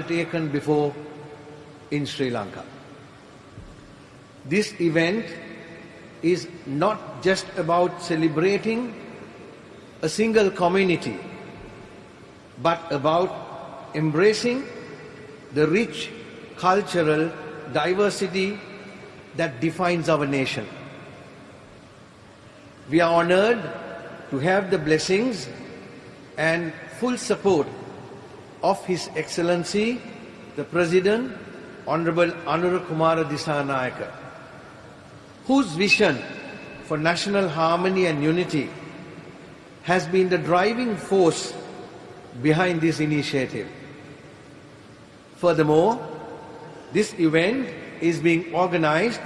taken before in Sri Lanka. This event is not just about celebrating a single community, but about embracing the rich cultural diversity that defines our nation. We are honored to have the blessings and full support of His Excellency, the President, Honorable Anura Kumara Dissanayake, whose vision for national harmony and unity has been the driving force behind this initiative. Furthermore, this event is being organized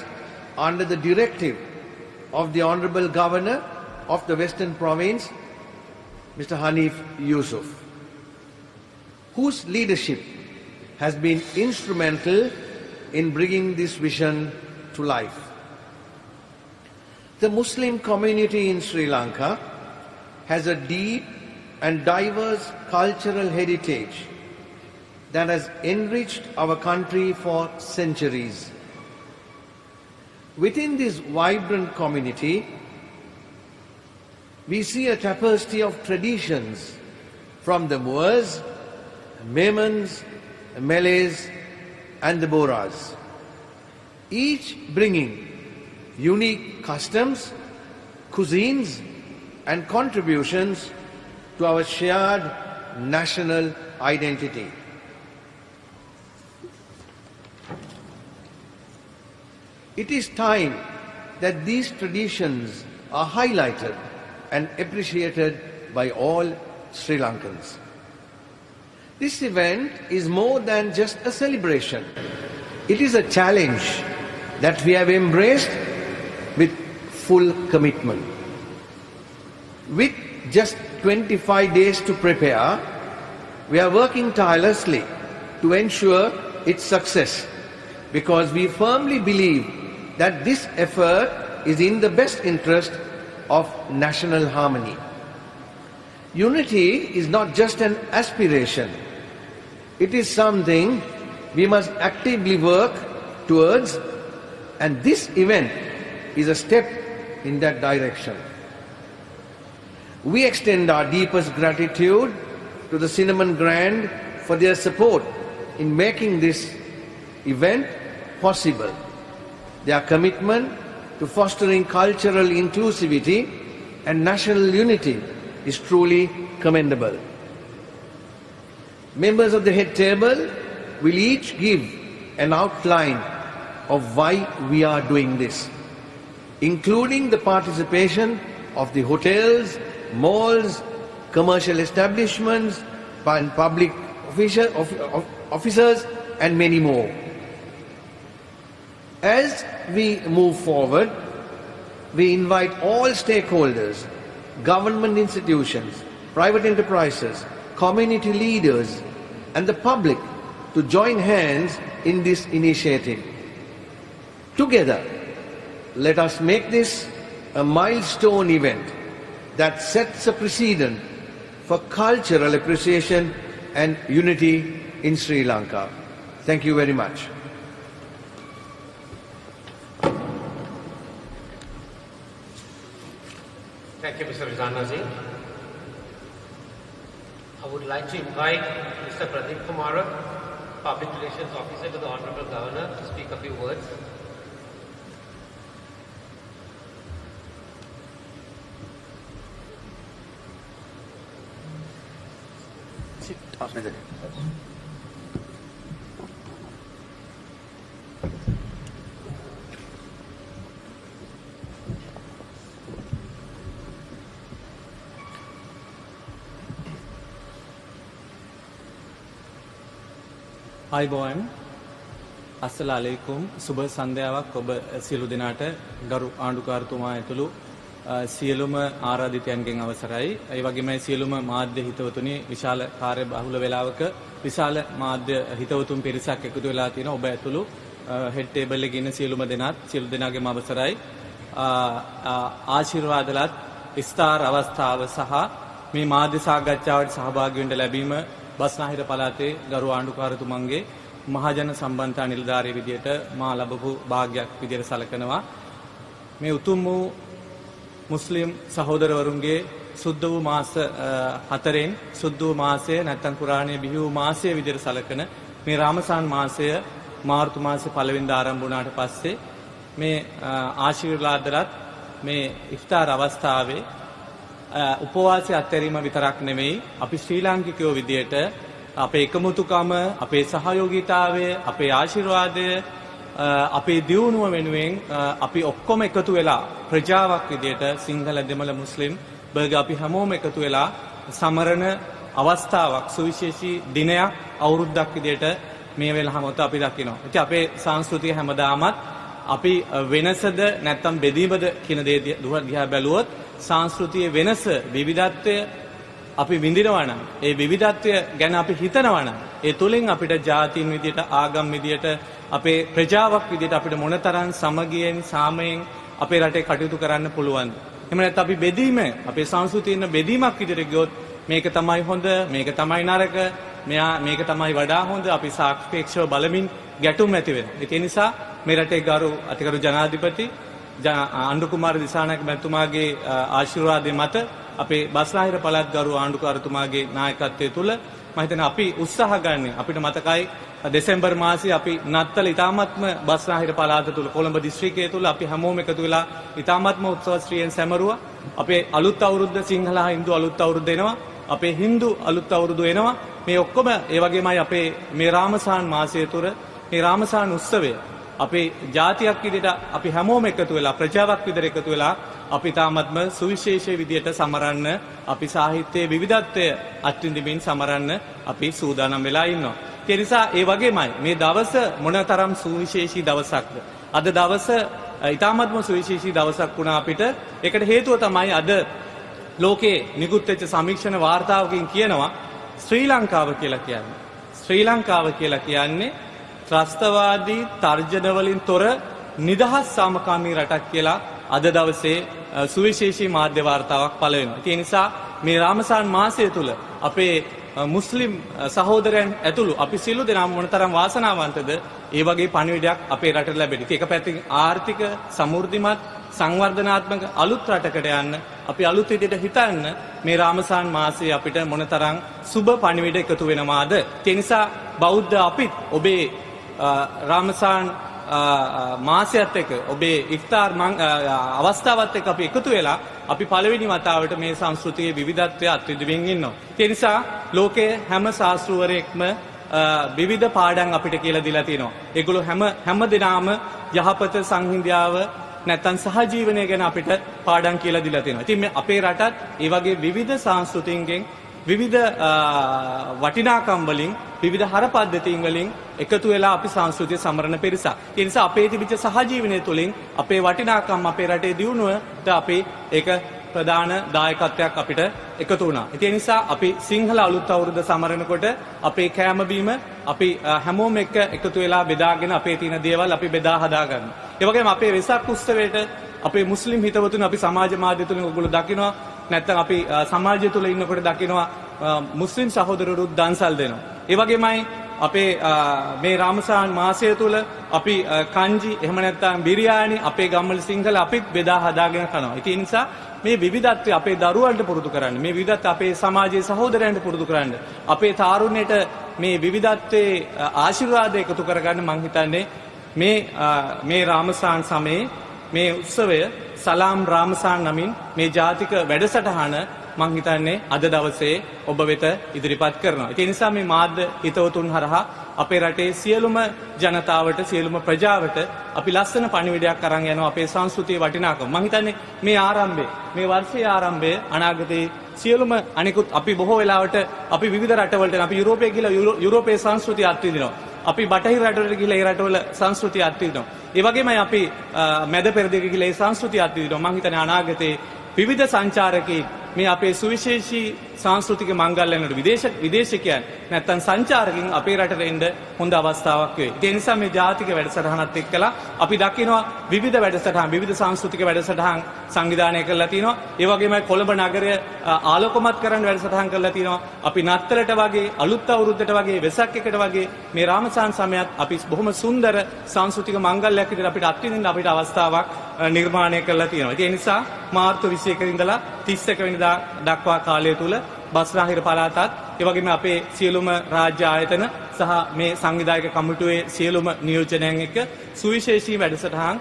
under the directive of the Honorable Governor of the Western Province, Mr. Hanif Yusuf, whose leadership has been instrumental in bringing this vision to life. The Muslim community in Sri Lanka has a deep and diverse cultural heritage that has enriched our country for centuries. Within this vibrant community, we see a tapestry of traditions from the Moors, Memons, Malays and the Boras, each bringing unique customs, cuisines and contributions to our shared national identity. It is time that these traditions are highlighted and appreciated by all Sri Lankans. This event is more than just a celebration. It is a challenge that we have embraced with full commitment. With just 25 days to prepare, we are working tirelessly to ensure its success because we firmly believe that this effort is in the best interest of national harmony. Unity is not just an aspiration. It is something we must actively work towards, and this event is a step in that direction. We extend our deepest gratitude to the Cinnamon Grand for their support in making this event possible. Their commitment to fostering cultural inclusivity and national unity is truly commendable. Members of the head table will each give an outline of why we are doing this, including the participation of the hotels, malls, commercial establishments, and public officers, and many more. As we move forward, we invite all stakeholders, government institutions, private enterprises, community leaders, and the public to join hands in this initiative. Together, let us make this a milestone event that sets a precedent for cultural appreciation and unity in Sri Lanka. Thank you very much. Thank you, Mr. Rizanazi. I would like to invite Mr. Pradeep Kumara, Public Relations Officer to the Honorable Governor, to speak a few words. අයිබෝන් අස්සලා අලයිකුම් සුබ සන්ධ්‍යාවක් ඔබ සියලු දෙනාට ගරු ආණ්ඩුකාරතුමා ඇතුළු සියලුම ආරාධිතයන්ගෙන් අවසරයි. ඒ වගේම සියලුම මාධ්‍ය හිතවතුනි විශාල කාර්යබහුල වේලාවක විශාල මාධ්‍ය හිතවතුන් පිරිසක් එකතු වෙලා තියෙනවා. ඔබ ඇතුළු හෙඩ් ටේබල් එකේ ඉන්න සියලුම දෙනාත් සියලු දෙනාගේම අවසරයි. ආශිර්වාදලත් ස්ථාර අවස්ථාව සහ මේ මාධ්‍ය සාකච්ඡාවට සහභාගී වෙන්න ලැබීම බස්නාහිර පළාතේ ගරු ආණ්ඩුකාරතුමන්ගේ මහජන සම්බන්ධතා නිලධාරී විදියට මා ලැබපු වාග්යක් විදියට සැලකනවා. මේ උතුම් වූ මුස්ලිම් සහෝදරවරුන්ගේ සුද්ධ වූ මාස 4න් සුද්ධ වූ මාසය නැත්නම් කුරාණයේ බිහි වූ මාසය විදියට සැලකන මේ රාමසාන් මාසය මාර්තු මාසේ පළවෙනිදා ආරම්භ වුණාට පස්සේ මේ ආශිර්වාදලත් මේ ඉෆ්තාර් අවස්ථාවේ උපවාසය අත්හැරීම විතරක් නෙමෙයි අපි ශ්‍රී ලාංකිකයෝ විදියට අපේ එකමුතුකම අපේ සහයෝගීතාවය අපේ ආශිර්වාදය අපේ දියුණුව වෙනුවෙන් අපි ඔක්කොම එකතු වෙලා ප්‍රජාවක් විදියට සිංහල දෙමළ මුස්ලිම් බර්ග අපි හැමෝම එකතු වෙලා සමරන අවස්ථාවක් සුවිශේෂී දිනයක් අවුරුද්දක් විදියට මේ වෙලාවමත අපි දකිනවා. ඉතින් අපේ සංස්කෘතිය හැමදාමත් අපි වෙනසද නැත්නම් බෙදීමද කියන දේ දිහා බැලුවොත් සංස්කෘතියේ වෙනස විවිධත්වය අපි විඳිනවා නම් ඒ විවිධත්වය ගැන අපි හිතනවා නම් ඒ තුලින් අපිට ජාතීන් විදියට ආගම් විදියට අපේ ප්‍රජාවක් විදියට අපිට මොනතරම් සමගියෙන් සාමයෙන් අපේ රටේ කටයුතු කරන්න පුළුවන්ද? එහෙම නැත්නම් අපි බෙදීම අපේ සංස්කෘතියේ බෙදීමක් විදියට ගියොත් මේක තමයි හොඳ මේක තමයි නරක මේක තමයි වඩා හොඳ අපි සාපේක්ෂව බලමින් ගැටුම් ඇති වෙනවා. ඒ නිසා මේ රටේ ගරු අතිගරු ජනාධිපති අනුර කුමාර දිසානායක මැතිතුමාගේ ආශිර්වාදයේ මත අපේ බස්නාහිර පළාත් ගරු ආණ්ඩුකාරතුමාගේ නායකත්වයේ තුල මම හිතන්නේ අපි උත්සාහ ගන්න අපිට මතකයි දෙසැම්බර් මාසයේ අපි නත්තල ඉතාමත්ම බස්නාහිර පළාත තුල කොළඹ දිස්ත්‍රික්කයේ තුල අපි හැමෝම එකතු වෙලා ඉතාමත්ම උත්සවශ්‍රීයෙන් සැමරුවා. අපේ අලුත් අවුරුද්ද සිංහල හා හින්දු අලුත් අවුරුද්ද එනවා. අපේ හින්දු අලුත් අවුරුදු එනවා. මේ ඔක්කොම ඒ වගේමයි අපේ මේ රාමසාන් මාසය තුර මේ රාමසාන් උත්සවය අපේ ජාතියක් විදිහට අපි හැමෝම එකතු වෙලා ප්‍රජාවක් විදිහට එකතු වෙලා අපි තාමත්ම සුවිශේෂී විදිහට සමරන්න අපි සාහිත්‍යයේ විවිධත්වය අත්විඳින්මින් සමරන්න අපි සූදානම් වෙලා ඉන්නවා. ඒ නිසා ඒ වගේමයි මේ දවස මොනතරම් සුවිශේෂී දවසක්ද? අද දවස ඊ타මත්ම සුවිශේෂී දවසක් වුණා අපිට. ඒකට හේතුව තමයි අද ලෝකේ නිකුත් වෙච්ච සමීක්ෂණ වාර්තාවකින් කියනවා ශ්‍රී ලංකාව කියලා කියන්නේ. ශ්‍රී ලංකාව කියලා කියන්නේ ත්‍රස්තවාදී තර්ජන වලින් තොර නිදහස් සාමකාමී රටක් කියලා අද දවසේ සුවිශේෂී මාධ්‍ය වාර්තාවක් පළ වෙනවා. ඒ නිසා මේ රාමසාන් මාසය තුල අපේ මුස්ලිම් සහෝදරයන් ඇතුළු අපි සියලු දෙනාම මොනතරම් වාසනාවන්තද ඒ වගේ පණිවිඩයක් අපේ රටට ලැබෙන්නේ. ඒක පැත්තකින් ආර්ථික සමෘද්ධිමත් සංවර්ධනාත්මක අලුත් රටකට යන්න අපි අලුත් විදිහට හිතන්න මේ රාමසාන් මාසයේ අපිට මොනතරම් සුබ පණිවිඩ එකතු වෙනවාද? ඒ නිසා බෞද්ධ අපිත් ඔබේ රාමසාන් මාසයත් එක්ක ඔබේ ඉෆ්තාර් අවස්ථාවත් එක්ක අපි එකතු වෙලා අපි පළවෙනි වතාවට මේ සංස්කෘතියේ විවිධත්වය අත්විඳින්න ඉන්නවා. ඒ නිසා ලෝකයේ හැම ශාස්ත්‍රවරයෙක්ම විවිධ පාඩම් අපිට කියලා දීලා තියෙනවා. ඒගොල්ලෝ හැම දිනාම යහපත සංහිඳියාව නැත්තම් සහජීවනය ගැන අපිට පාඩම් කියලා දීලා තියෙනවා. ඉතින් මේ අපේ රටත් ඒ වගේ විවිධ සංස්කෘතියන්ගෙන් විවිධ වටිනාකම් වලින් විවිධ හරපද්ධතීන් වලින් එකතු වෙලා අපි සංස්කෘතිය සමරන පිරිසක්. ඒ නිසා අපේ තිබිච්ච සහජීවනය තුළින් අපේ වටිනාකම් අපේ රටේ දියුණුවට අපේ ඒක ප්‍රධාන දායකත්වයක් අපිට එකතු වුණා. ඒ නිසා අපි සිංහල අලුත් අවුරුද්ද සමරනකොට අපේ කෑම බීම අපි හැමෝම එක්ක එකතු වෙලා බෙදාගෙන අපේ තියෙන දේවල් අපි බෙදා හදා ගන්නවා. ඒ වගේම අපේ වෙසක් උත්සවයට අපේ මුස්ලිම් හිතවතුන් අපි සමාජ මාධ්‍ය තුලින් ඔයගොල්ලෝ දකිනවා. නැත්නම් අපි සමාජය තුල ඉන්නකොට දකිනවා මුස්ලිම් සහෝදරවරු දන්සල් දෙනවා. ඒ වගේමයි අපේ මේ රාමසාන් මාසය තුල අපි කංජි එහෙම නැත්නම් බිරියානි අපේ ගම්වල සිංහල අපිත් බෙදා හදාගෙන කනවා. ඒ නිසා මේ විවිධත්වය අපේ දරුවන්ට පුරුදු කරන්න. මේ විවිධත්වය අපේ සමාජයේ සහෝදරයන්ට පුරුදු කරන්න. අපේ තාරුණ්‍යයට මේ විවිධත්වයේ ආශිර්වාද එකතු කරගන්න මං හිතන්නේ මේ රාමසාන් සමයේ මේ උත්සවය සලාම් රාමසාන් නමින් මේ ජාතික වැඩසටහන මං හිතන්නේ අද දවසේ ඔබ වෙත ඉදිරිපත් කරනවා. ඒ නිසා මේ මාධ්‍ය හිතවතුන් හරහා අපේ රටේ සියලුම ජනතාවට සියලුම ප්‍රජාවට අපි ලස්සන පණිවිඩයක් අරන් යනවා අපේ සංස්කෘතියේ වටිනාකම. මං හිතන්නේ මේ ආරම්භය මේ වර්ෂයේ ආරම්භය අනාගතයේ සියලුම අනිකුත් අපි බොහෝ වෙලාවට අපි විවිධ රටවලට අපි යුරෝපයේ ගිහලා යුරෝපයේ සංස්කෘතිය අත්විඳිනවා. අපි බටහිර රටවලට ගිහලා ඒ රටවල සංස්කෘතිය අත්විඳිනවා. ඒ වගේමයි අපි මැද පෙරදිග ගිහලා ඒ සංස්කෘතිය අත්විඳිනවා. මං හිතන්නේ අනාගතයේ විවිධ සංචාරකී මේ අපේ සුවිශේෂී සංස්කෘතික මංගල්‍යයන්ට විදේශිකයන් නැත්තම් සංචාරකින් අපේ රටට එන්න හොඳ අවස්ථාවක් වෙයි. ඒ නිසා මේ ජාතික වැඩසටහනත් එක්කලා අපි දකිනවා විවිධ වැඩසටහන් විවිධ සංස්කෘතික වැඩසටහන් සංවිධානය කරලා තිනවා. ඒ වගේම කොළඹ නගරය ආලෝකමත් කරන්න වැඩසටහන් කරලා තිනවා. අපි නත්තලට වගේ අලුත් අවුරුද්දට වගේ වෙසක් එකට වගේ මේ රාමසාන් සමයත් අපි බොහොම සුන්දර සංස්කෘතික මංගල්‍යයක් විදිහට අපිට අත්විඳින්න අපිට අවස්ථාවක් නිර්මාණය කරලා තියෙනවා. ඒ නිසා මාර්තු 21 ඉඳලා 31 වෙනිදා දක්වා කාලය තුල බස්නාහිර පළාතත් ඒ වගේම අපේ සියලුම රාජ්‍ය ආයතන සහ මේ සංවිධායක කමිටුවේ සියලුම නියෝජනයන් එක්ක සුවිශේෂී වැඩසටහන්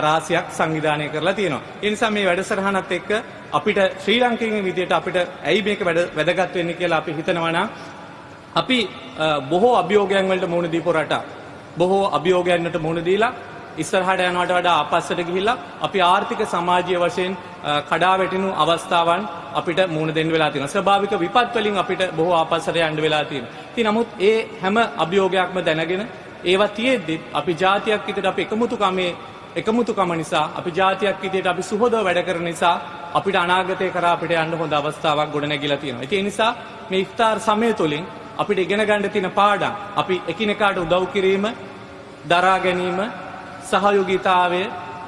රාශියක් සංවිධානය කරලා තියෙනවා. ඒ නිසා මේ වැඩසටහනත් එක්ක අපිට ශ්‍රී ලංකේගේ විදියට අපිට ඇයි මේක වැදගත් වෙන්නේ කියලා අපි හිතනවා නම් අපි බොහෝ අභියෝගයන් වලට මුහුණ දීපු රටක්. බොහෝ අභියෝගයන්ට මුහුණ දීලා ඉස්සරහට යනවට වඩා ආපස්සට ගිහිල්ලා අපි ආර්ථික සමාජීය වශයෙන් කඩා වැටෙනු අවස්ථාවන් අපිට මුහුණ දෙන්න වෙලා තියෙනවා. ස්වභාවික විපත් වලින් අපිට බොහෝ ආපස්සට යන්න වෙලා තියෙනවා. ඉතින් නමුත් ඒ හැම අභියෝගයක්ම දැනගෙන ඒවා තියෙද්දි අපි ජාතියක් විදිහට අපි එකමුතුකම නිසා අපි ජාතියක් විදිහට අපි සුහදව වැඩ කරන නිසා අපිට අනාගතේ කරා අපිට යන්න හොඳ අවස්ථාවක් ගොඩනැගිලා තියෙනවා. ඒ නිසා මේ ඉෆ්තාර් සමය තුලින් අපිට ඉගෙන ගන්න තියෙන පාඩම් අපි එකිනෙකාට උදව් කිරීම, දරා ගැනීම, සහයෝගීතාවය,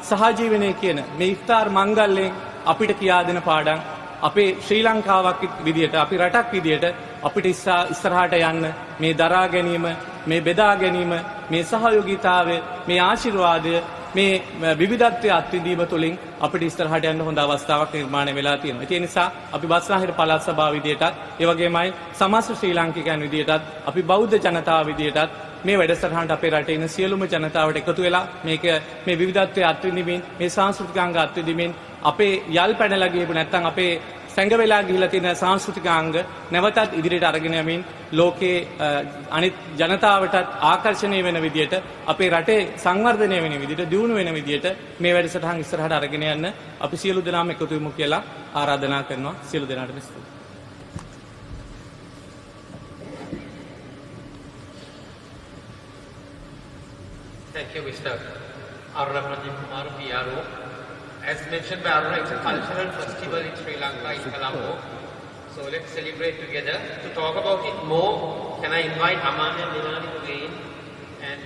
සහජීවනය කියන මේ ඉෆ්තාර් මංගල්‍යයෙන් අපිට කියා දෙන පාඩම් අපේ ශ්‍රී ලංකාවක් විදියට අපි රටක් විදියට අපිට ඉස්සරහට යන්න මේ දරා ගැනීම, මේ බෙදා ගැනීම, මේ සහයෝගීතාවය, මේ ආශිර්වාදය, මේ විවිධත්වයේ අත්විඳීම තුළින් අපිට ඉස්සරහට යන්න හොඳ අවස්ථාවක් නිර්මාණය වෙලා තියෙනවා. ඒ නිසා අපි බස්නාහිර පළාත් සභාව විදියටත් ඒ වගේමයි සමස්ත ශ්‍රී ලාංකිකයන් විදියටත් අපි බෞද්ධ ජනතාව විදියටත් මේ වැඩසටහනට අපේ රටේ ඉන්න සියලුම ජනතාවට එකතු වෙලා මේ විවිධත්වයේ අත්විඳිමින් මේ සංස්කෘතිකාංග අත්විඳිමින් අපේ යල් පැනලා ගියපු නැත්නම් අපේ සැඟ වෙලා ගිහිලා තියෙන සංස්කෘතිකාංග නැවතත් ඉදිරියට අරගෙන යමින් ලෝකේ අනිත් ජනතාවටත් ආකර්ෂණීය වෙන විදියට අපේ රටේ සංවර්ධනය වෙන විදියට දියුණු වෙන විදියට මේ වැඩසටහන් ඉස්සරහට අරගෙන යන්න අපි සියලු දෙනාම එකතු වෙමු කියලා ආරාධනා කරනවා. සියලු දෙනාටම ස්තුතියි. Thank you, Mr. Aruna Pradeep Kumar, PRO. As mentioned by Aruna, it's a cultural festival in Sri Lanka, in Colombo. So let's celebrate together. To talk about it more, can I invite Aman and Nirani to weigh in and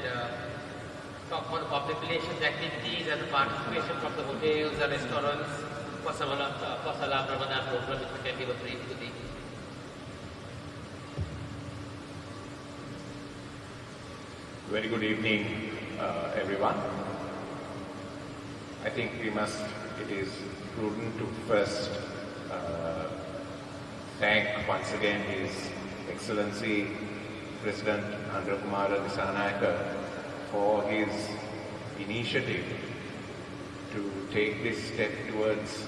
talk about the public relations activities and the participation from the hotels and restaurants for Salam Ramadan program, which we can give a brief to the Very good evening, everyone. I think it is prudent to first thank once again His Excellency President Andra Kumara Disanayaka for his initiative to take this step towards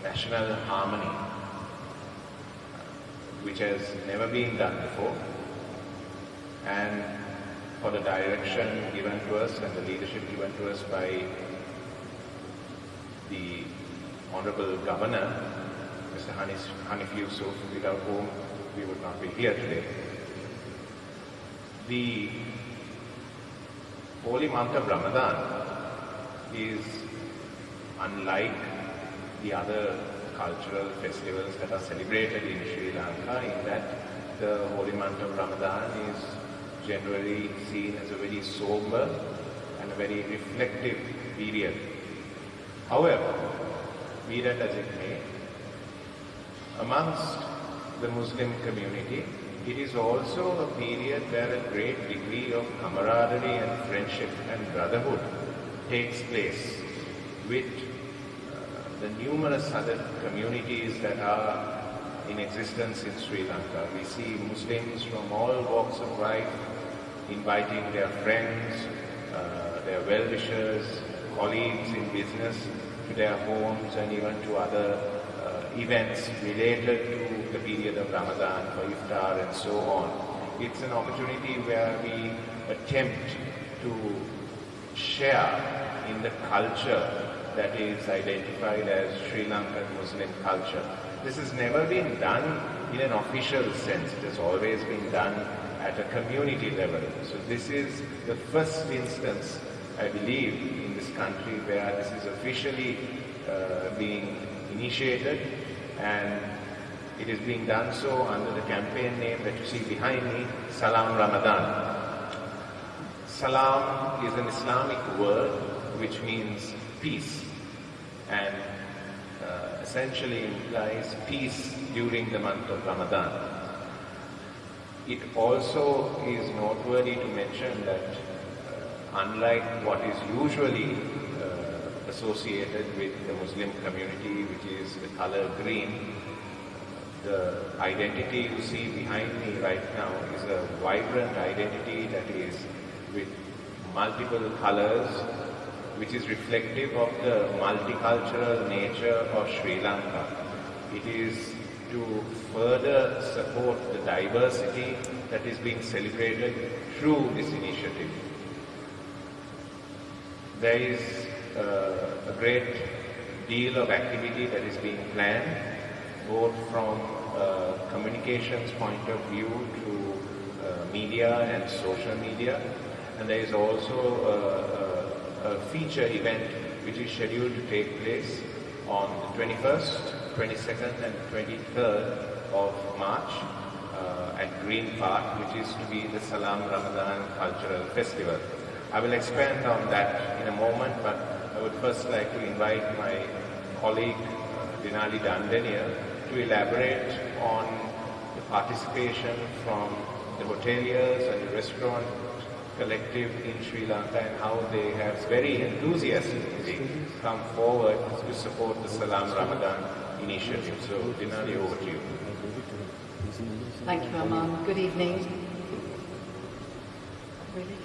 national harmony, which has never been done before, and for the direction given to us and the leadership given to us by the Honorable Governor, Mr. Hanif Yusuf, without whom we would not be here today. The holy month of Ramadan is unlike the other cultural festivals that are celebrated in Sri Lanka in that the holy month of Ramadan is generally seen as a very sober and a very reflective period. However, be that as it may, amongst the Muslim community, it is also a period where a great degree of camaraderie and friendship and brotherhood takes place with the numerous other communities that are in existence in Sri Lanka. We see Muslims from all walks of life inviting their friends, their well-wishers, colleagues in business to their homes and even to other events related to the period of Ramadan for iftar and so on. It's an opportunity where we attempt to share in the culture that is identified as Sri Lankan Muslim culture. This has never been done in an official sense. It has always been done at a community level. So this is the first instance, I believe, in this country where this is officially being initiated and it is being done so under the campaign name that you see behind me, Salam Ramadan. Salam is an Islamic word which means peace, and essentially implies peace during the month of Ramadan. It also is noteworthy to mention that unlike what is usually associated with the Muslim community, which is the color green, the identity you see behind me right now is a vibrant identity that is with multiple colors, which is reflective of the multicultural nature of Sri Lanka. It is to further support the diversity that is being celebrated through this initiative. There is a great deal of activity that is being planned, both from a communications point of view to media and social media, and there is also a feature event which is scheduled to take place on the 21st, 22nd and 23rd of March at Green Park, which is to be the Salam Ramadan Cultural Festival. I will expand on that in a moment, but I would first like to invite my colleague Dinali Dandania to elaborate on the participation from the hoteliers and the restaurant collective in Sri Lanka and how they have very enthusiastically come forward to support the Salam Ramadan initiative. So, Dinali, over to you. Thank you, Aman. Good evening. Really?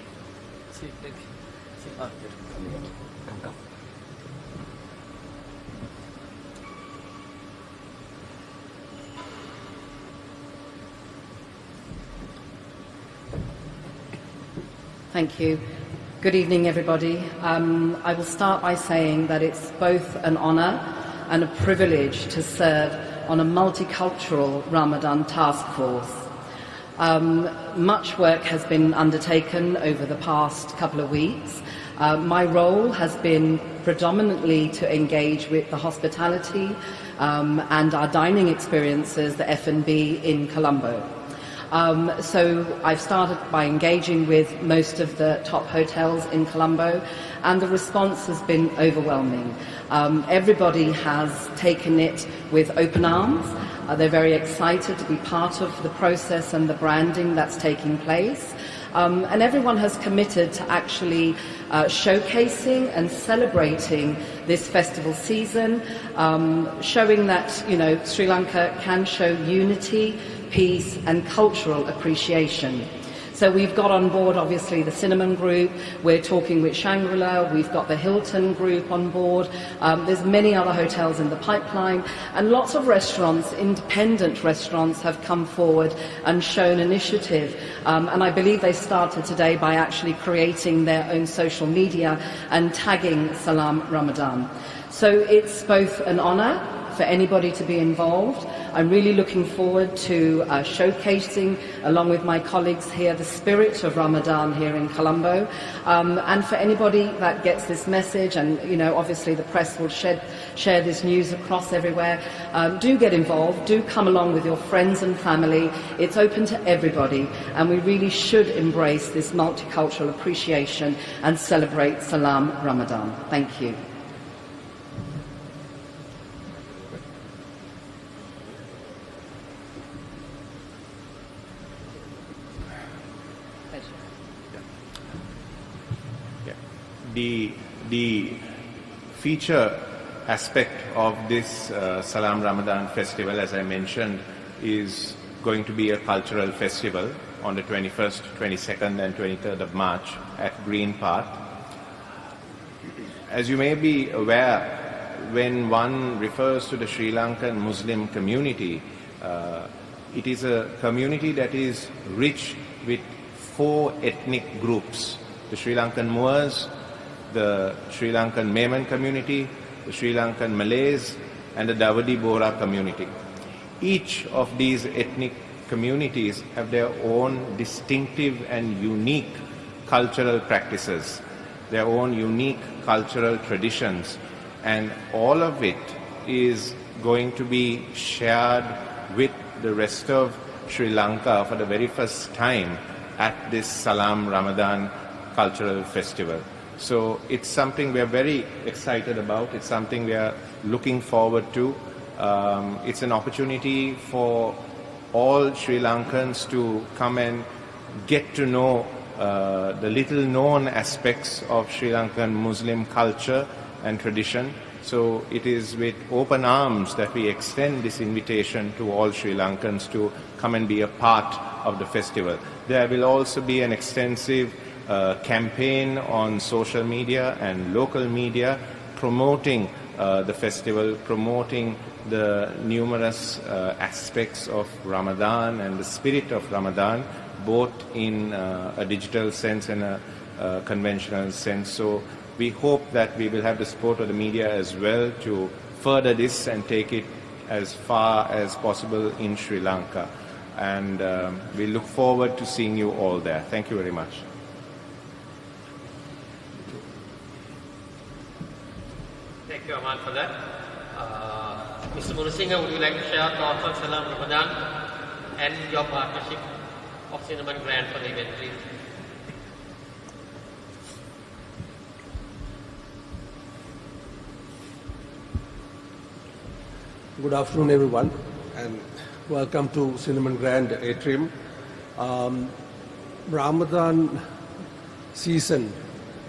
Thank you. Good evening, everybody. I will start by saying that it's both an honour and a privilege to serve on a multicultural Ramadan task force. Much work has been undertaken over the past couple of weeks. My role has been predominantly to engage with the hospitality and our dining experiences, the F&B in Colombo. So I've started by engaging with most of the top hotels in Colombo, and the response has been overwhelming. Everybody has taken it with open arms. They're very excited to be part of the process and the branding that's taking place. And everyone has committed to actually showcasing and celebrating this festival season, showing that, Sri Lanka can show unity, peace and cultural appreciation. So we've got on board obviously the Cinnamon Group, we're talking with Shangri-La, we've got the Hilton Group on board, there's many other hotels in the pipeline, and lots of restaurants, independent restaurants, have come forward and shown initiative. And I believe they started today by actually creating their own social media and tagging Salam Ramadan. So it's both an honour for anybody to be involved. I'm really looking forward to showcasing, along with my colleagues here, the spirit of Ramadan here in Colombo. And for anybody that gets this message, and obviously the press will share this news across everywhere, do get involved, do come along with your friends and family. It's open to everybody, and we really should embrace this multicultural appreciation and celebrate Salam Ramadan. Thank you. The feature aspect of this Salam Ramadan festival, as I mentioned, is going to be a cultural festival on the 21st, 22nd and 23rd of March at Green Park. As you may be aware, when one refers to the Sri Lankan Muslim community, it is a community that is rich with 4 ethnic groups: the Sri Lankan Moors, the Sri Lankan Meman community, the Sri Lankan Malays, and the Davadi Bohra community. Each of these ethnic communities have their own distinctive and unique cultural practices, their own unique cultural traditions, and all of it is going to be shared with the rest of Sri Lanka for the very first time at this Salam Ramadan cultural festival. So it's something we are very excited about. It's something we are looking forward to. It's an opportunity for all Sri Lankans to come and get to know the little known aspects of Sri Lankan Muslim culture and tradition. So it is with open arms that we extend this invitation to all Sri Lankans to come and be a part of the festival. There will also be an extensive campaign on social media and local media promoting the festival, promoting the numerous aspects of Ramadan and the spirit of Ramadan, both in a digital sense and a conventional sense. So we hope that we will have the support of the media as well to further this and take it as far as possible in Sri Lanka. And we look forward to seeing you all there. Thank you very much. Thank you, Aman, for that. Mr. Murusingha, would you like to share thoughts on Salam Ramadan and your partnership of Cinnamon Grand for the event, please? Good afternoon, everyone, and welcome to Cinnamon Grand Atrium. Ramadan season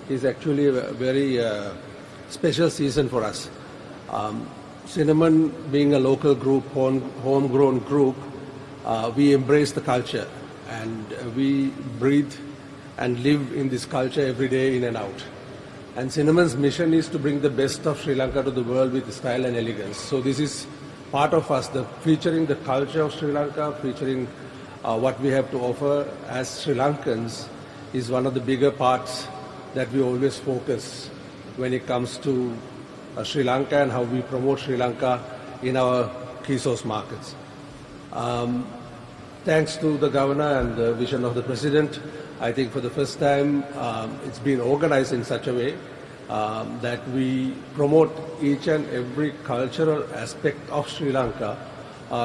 is actually a very special season for us. Cinnamon, being a local group, homegrown group, we embrace the culture and we breathe and live in this culture every day in and out. And Cinnamon's mission is to bring the best of Sri Lanka to the world with style and elegance. So this is part of us, featuring the culture of Sri Lanka, featuring what we have to offer as Sri Lankans is one of the bigger parts that we always focus when it comes to Sri Lanka and how we promote Sri Lanka in our key source markets. Thanks to the governor and the vision of the president, I think for the first time it's been organized in such a way that we promote each and every cultural aspect of Sri Lanka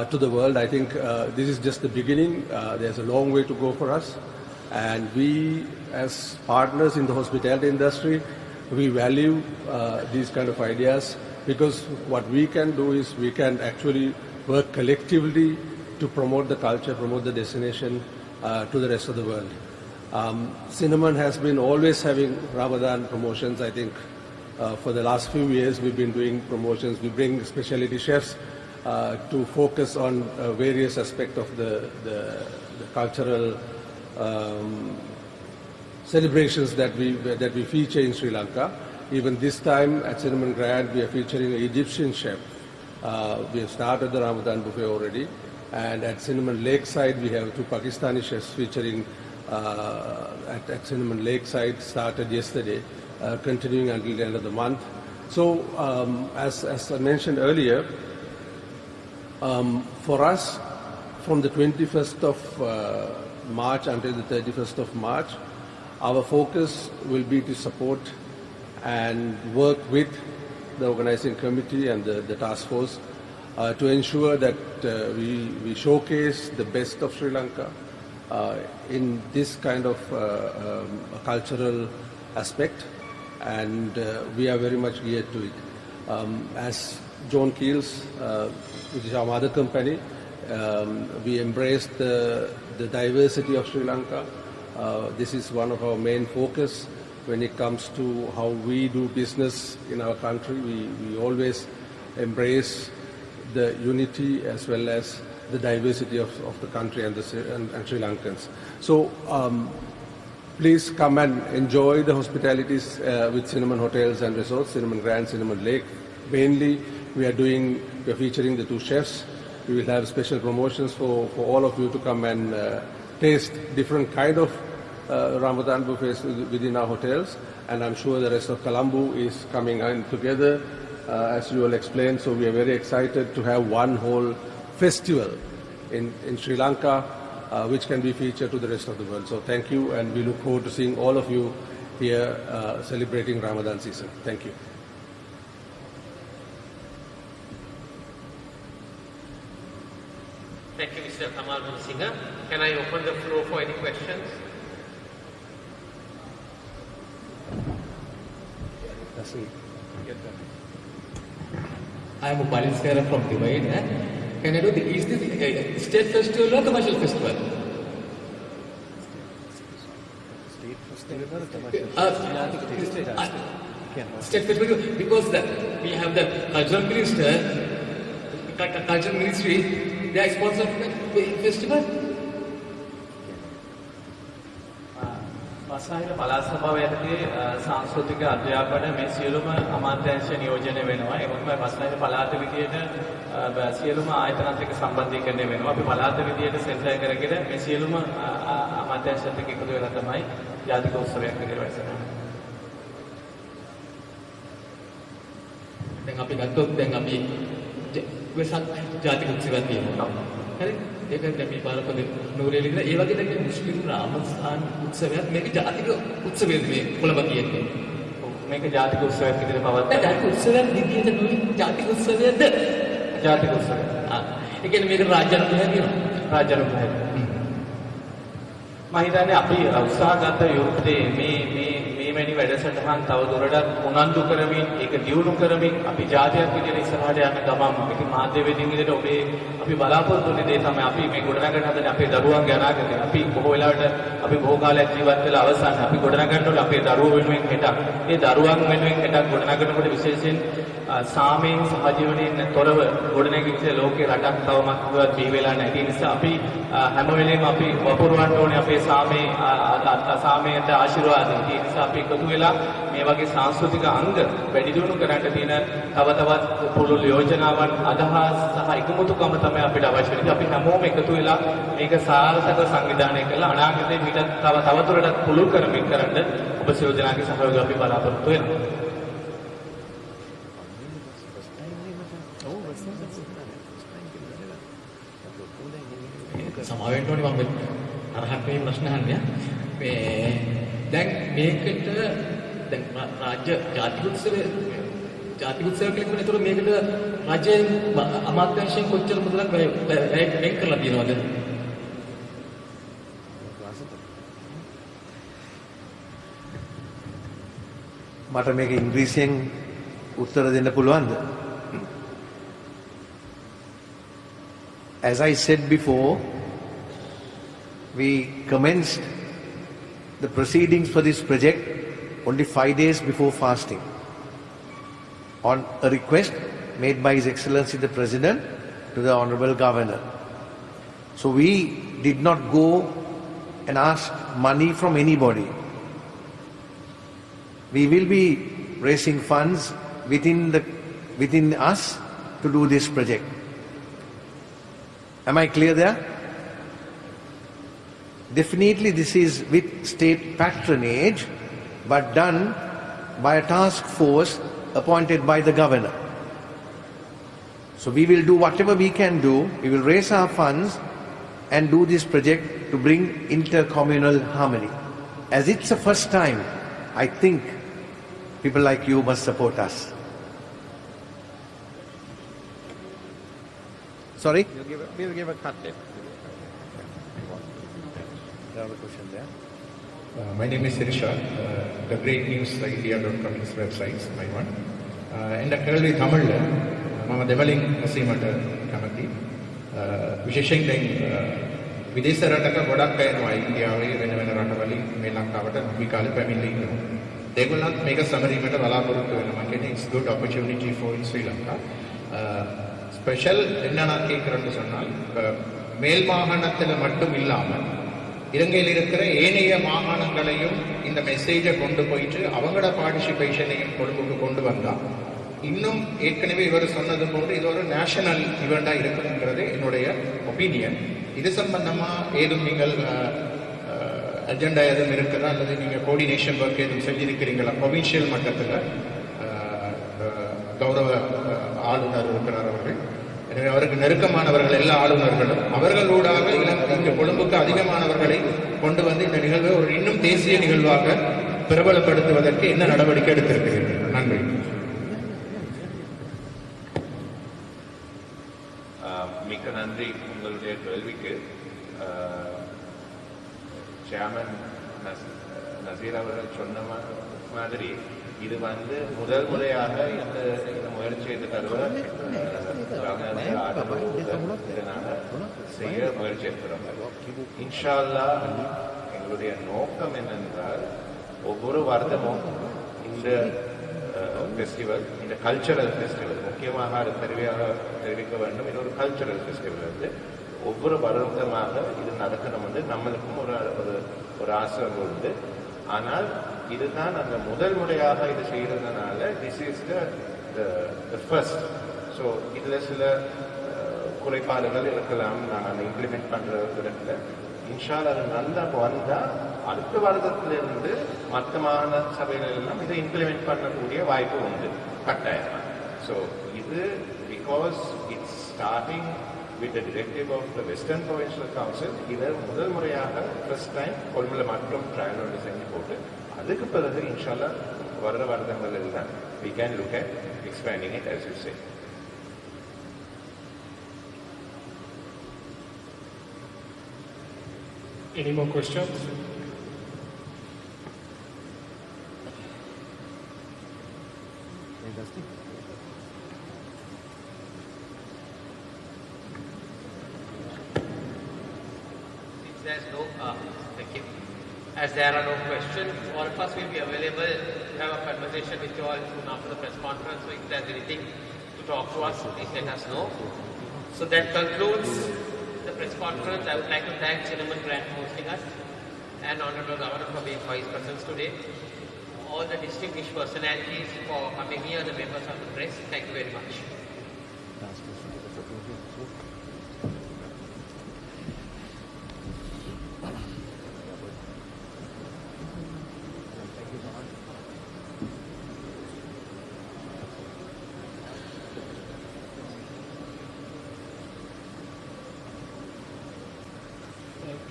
to the world. I think this is just the beginning. There's a long way to go for us. And we, as partners in the hospitality industry, we value these kind of ideas because what we can do is we can actually work collectively to promote the culture, promote the destination to the rest of the world. Cinnamon has been always having Ramadan promotions. I think for the last few years we've been doing promotions. We bring specialty chefs to focus on various aspects of the cultural celebrations that we feature in Sri Lanka. Even this time at Cinnamon Grand, we are featuring an Egyptian chef. We have started the Ramadan buffet already, and at Cinnamon Lakeside, we have two Pakistani chefs featuring at Cinnamon Lakeside. Started yesterday, continuing until the end of the month. So, as I mentioned earlier, for us, from the 21st of March until the 31st of March, our focus will be to support and work with the organizing committee and the task force to ensure that we showcase the best of Sri Lanka in this kind of cultural aspect, and we are very much geared to it. As John Keels, which is our mother company, we embrace the diversity of Sri Lanka. This is one of our main focus when it comes to how we do business in our country. We always embrace the unity as well as the diversity of the country and Sri Lankans. So please come and enjoy the hospitalities with Cinnamon Hotels and Resorts, Cinnamon Grand, Cinnamon Lake. Mainly we are featuring the two chefs. We will have special promotions for all of you to come and taste different kind of Ramadan buffets within our hotels, and I'm sure the rest of Colombo is coming in together as you all explained. So we are very excited to have one whole festival in Sri Lanka which can be featured to the rest of the world. So thank you, and we look forward to seeing all of you here celebrating Ramadan season. Thank you. Singer. Can I open the floor for any questions? I am a Balinscara from Divide. Can I do the, is this a state festival or commercial festival? State festival because we have the cultural ministry, they are sponsored the festival. බස්නාහිර පළාත් සභාව යටතේ සංස්කෘතික අධ්‍යාපන මේ සියලුම අමාත්‍යාංශ නියෝජනය වෙනවා. ඒ වගේම බස්නාහිර පළාත විදියට සියලුම ආයතනත් එක්ක සම්බන්ධීකරණය වෙනවා. අපි පළාත විදියට සෙන්ටර් කරගෙන මේ සියලුම අමාත්‍යාංශත් එක්ක එකතු වෙලා තමයි ජාතික උත්සවයක් විදියට වැඩසටහන. දැන් අපි ගත්තොත් දැන් අපි වෙසක් ජාතික උත්සවයක් තියෙනවා. හරි? ඒක දැන් මේ පාරපද නූරේලි කියලා ඒ වගේ දැන් මුස්ලිම් රාමස්ථාන උත්සවයක් මේක ජාතික උත්සවයක් මේ කොළඹ කියන්නේ. මේක ජාතික උත්සවයක් විදියට පවත්වන ජාතික උත්සවයක් විදියට නෙවෙයි ජාතික උත්සවයක්ද? ජාතික උත්සවයක්. ඒ කියන්නේ මේක රාජ්‍ය අනුග්‍රහය කියනවා. රාජ්‍ය අනුග්‍රහය. මම හිතන්නේ අපි උත්සාහ ගත යුත්තේ මේ වැනි වැඩසටහන් තව දුරටත් උනන්දු කරමින් ඒක දියුණු කරමින් අපි ජාතියක් විදිහට ඉස්සරහට යන ගමන් ඉතින් මාධ්‍යවේදීන් විදිහට අපි බලාපොරොත්තු වෙන දේ තමයි අපි මේ ගොඩනගන්න හදන අපේ දරුවන්ගේ අනාගතය. අපි බොහෝ වෙලාවට අපි බොහෝ කාලයක් ජීවත් වෙලා අවසන් අපි ගොඩනගන්න ඕනේ අපේ දරුවෝ වෙනුවෙන් හෙටක්. ඒ දරුවන් වෙනුවෙන් හෙටක් ගොඩනගනකොට විශේෂයෙන් සාමයෙන් සහජීවනයෙන් තොරව ගොඩනැගිච්ච ලෝකේ රටක් තවමත් බිහි වෙලා නැහැ. ඒ නිසා අපි හැම වෙලේම අපි වපුරවන්න ඕනේ අපේ සාමයට ආශිර්වාද. ඒ නිසා අපි එකතු වෙලා මේ වගේ සංස්කෘතික අංග වැඩි දියුණු කරන්න තියෙන තව තවත් පුළුල් යෝජනාවන් අදහස් සහ එකමුතුකම තමයි අපිට අවශ්‍ය වෙන්නේ. අපි හැමෝම එකතු වෙලා මේක සාර්ථකව සංවිධානය කරලා අනාගතේ මීට තවදුරටත් පුළුල් කරමින් කරන්න ඔබ සියලු දෙනාගේ සහයෝගය අපි බලාපොරොත්තු වෙනවා. සමාවෙන්න ඕනේ මම අරහත් මේ ප්‍රශ්න අහන්නේ. මේ දැන් මේකට දැන් රාජ්‍ය ජාතික උත්සවය කියලා ඒතර මේකට රාජ්‍යයෙන් අමාත්‍යාංශයෙන් කොච්චර මුදලක් වැය කරලා තියෙනවද? මට මේක ඉංග්‍රීසියෙන් උත්තර දෙන්න පුළුවන්ද? As I said before, we commenced the proceedings for this project only 5 days before fasting on a request made by His Excellency the President to the Honorable Governor. So we did not go and ask money from anybody. We will be raising funds within us to do this project. Am I clear there? Definitely this is with state patronage, but done by a task force appointed by the governor. So we will do whatever we can do. We will raise our funds and do this project to bring intercommunal harmony. As it's the first time, I think people like you must support us. Sorry? We'll give a cut there. Another question there. My name is Sirisha. The Great News India.com is website, my one. And currently Tamil, Mama Devaling Asimata Kamati. Visheshing then Videsa Rataka Vodaka and India, when Ratavali, Lanka, we call it family. They will not make a summary matter of Alapuru to marketing. It's a good opportunity for in Sri Lanka. Special என்னன்னா கேட்குறேன்னு சொன்னால் மேல் மாகாணத்தில் மட்டும் இல்லாமல் இலங்கையில் இருக்கிற ஏனைய மாகாணங்களையும் இந்த மெசேஜை கொண்டு போயிட்டு அவங்களோட பார்ட்டிசிபேஷனையும் கொழும்புக்கு கொண்டு வந்தால் இன்னும் ஏற்கனவே இவர் சொன்னது போன்று இது ஒரு நேஷனல் ஈவெண்டாக இருக்குங்கிறது என்னுடைய ஒப்பீனியன். இது சம்பந்தமாக ஏதும் நீங்கள் அஜெண்டா எதுவும் இருக்கிறதா அல்லது நீங்கள் கோஆர்டினேஷன் ஒர்க் எதுவும் செஞ்சிருக்கிறீங்களா? ப்ரொவின்ஷியல் மட்டத்தில் கௌரவ ஆளுநர் இருக்கிறார் அவர்கள். எனவே அவருக்கு நெருக்கமானவர்கள் எல்லா ஆளுநர்களும் அவர்களூடாக இங்கே கொழும்புக்கு அதிகமானவர்களை கொண்டு வந்து இந்த நிகழ்வை ஒரு இன்னும் தேசிய நிகழ்வாக பிரபலப்படுத்துவதற்கு என்ன நடவடிக்கை எடுத்திருக்கிறீர்கள்? நன்றி. மிக்க நன்றி உங்களுடைய கேள்விக்கு. சேர்மன் நசீர் அவர்கள் சொன்ன மாதிரி இது வந்து முதல் முறையாக இந்த முயற்சியை தருவ செய்ய முயற்சி எடுக்கிறோம். இன்ஷா அல்லாஹ் எங்களுடைய நோக்கம் என்னென்றால் ஒவ்வொரு வருடமும் இந்த ஃபெஸ்டிவல், இந்த கல்ச்சரல் ஃபெஸ்டிவல் முக்கியமாக அது தெரிவிக்க வேண்டும். இது ஒரு கல்ச்சரல் ஃபெஸ்டிவல் வந்து ஒவ்வொரு வருடமாக இது நடக்கணும் வந்து நம்மளுக்கும் ஒரு ஆசை உண்டு. ஆனால் இதுதான் அந்த முதல் முறையாக இது செய்யறதுனால this is the first. So இதில் சில குறைபாடுகள் இருக்கலாம். நாங்கள் அந்த இம்ப்ளிமெண்ட் பண்ணுற விதத்தில் இன்ஷா அல்லாஹ் அது நல்லா வந்தால் அடுத்த வருடத்திலிருந்து மற்ற மாகாண சபைகள் எல்லாம் இதை இம்ப்ளிமெண்ட் பண்ணக்கூடிய வாய்ப்பு உண்டு கட்டாயம். ஸோ இது because it's starting with the directive of the Western Provincial Council, இதை முதல் முறையாக ஃபர்ஸ்ட் டைம் கொள்முதல் மற்றும் ட்ரையல் ஒன்று செஞ்சு போட்டு அதுக்கு பிறகு இன்ஷால்லா வர்ற வருடங்கள் எல்லாம் we can look at expanding it as you say. Any more questions? There's no, thank you. As there are no questions, all of us will be available to have a conversation with you all soon after the press conference. So if there's anything to talk to us, please let us know. So that concludes the press conference. I would like to thank Cinnamon Grant for hosting us and Honorable Governor for being vice presence today. All the distinguished personalities for coming here, the members of the press, thank you very much.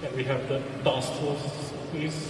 Can we have the task force, please?